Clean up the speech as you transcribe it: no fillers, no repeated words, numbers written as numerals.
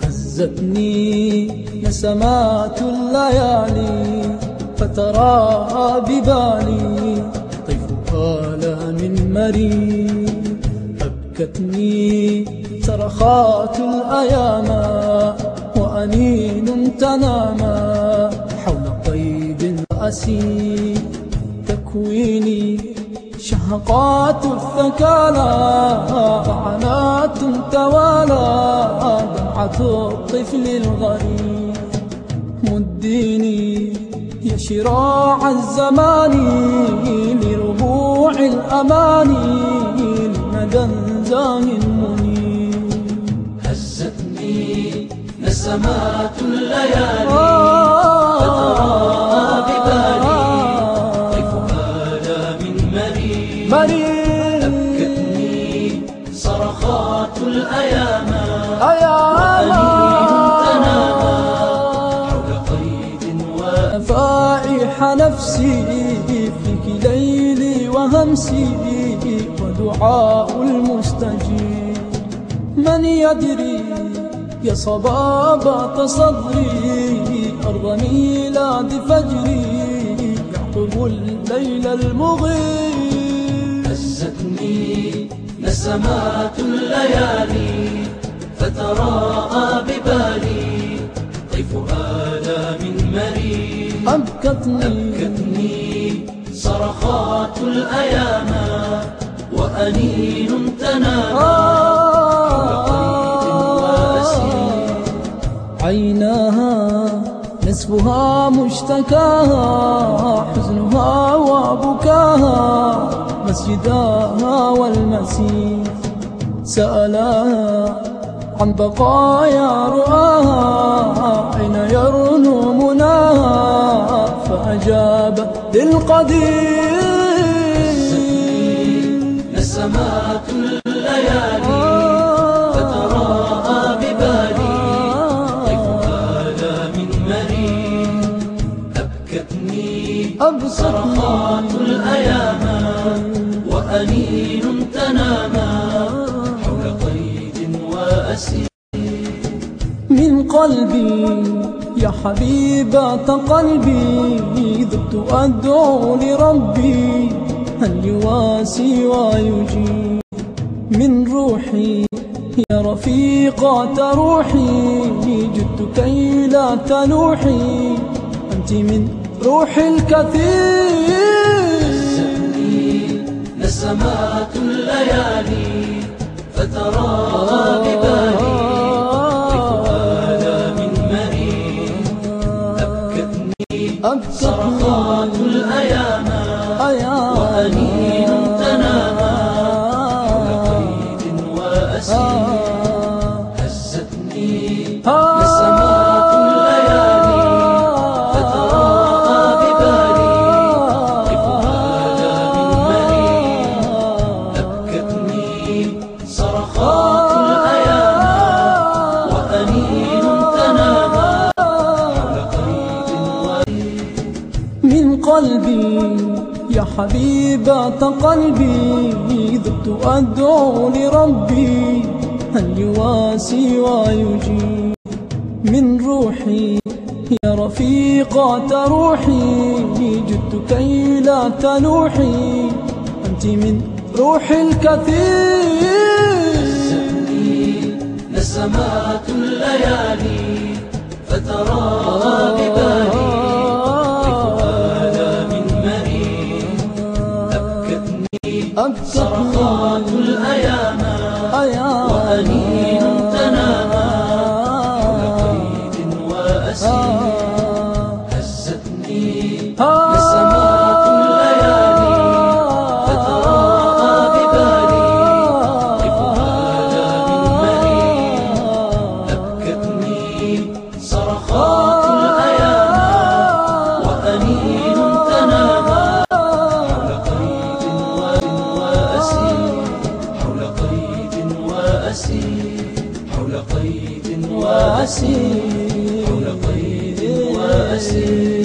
هزتني نسمات الليالي فتراها ببالي طيفها لا من مريم. أبكتني صرخات الأيام وأنين تناما حول قيد أسي. تكويني شهقات الثكالى عنات توالى دمعة الطفل الغريب. مديني يا شراع الزمان لربوع الأماني لمدى زاه منيب. هزتني نسمات الليالي فتراها ببالي طيفها لا من مريم. أبكتني صرخات الأيام وأنين تنامى حول قيد فائح نفسي فيك ليلي وهمسي ودعاء المستجيب. من يدري يا صبابة صدري أرض ميلاد فجري يعقب الليل المغيب. هزتني نسمات الليالي فتراها ببالي طيفها لا من مريم. أبكتني صرخات الأيام وأنين تنامى عيناها نسفها مشتكاها حزنها وبكاها مسجداها والمسيح. سألاها عن بقايا رؤاها أين يرنو مناها فأجاب للقدير. نسمات الليالي فتراها ببالي طيفها لا من مريم. أبكتني صرخات الأيام وأنين تنامى حول قيد وأسير. من قلبي يا حبيبة قلبي ذبت أدعو لربي أن يواسي ويجيب. من روحي يا رفيقة روحي جدت كي لا تنوحي أنت من روح الكثير. نسمات الليالي فتراها ببالي طيفها لا من مريم. أبكتني صرخات الأيام وأنين تنامى حول قيد وأسير. هزتني نسمات الليالي فتراها ببالي طيفها لا من مريم. أبكتني صرخات الأيام وأنين تنامى حول قيد من قلبي يا حبيبة قلبي ذبت أدعو لربي أن يواسي ويجيب. من روحي يا رفيقة روحي جدت كي لا تنوحي أنت من روح الكثير. نسمات الليالي فتراها ببالي طيفها لا من مريم. أبكتني صرخات الأيام وأنين تنامى حول قيد وأسير. هزتني نسمات الليالي فتراها ببالي طيفها لا من مريم. أبكتني صرخات الأيام وأنين تنامى حول قيد وأسير حول قيد وأسير حول قيد وأسير حول قيد وأسير.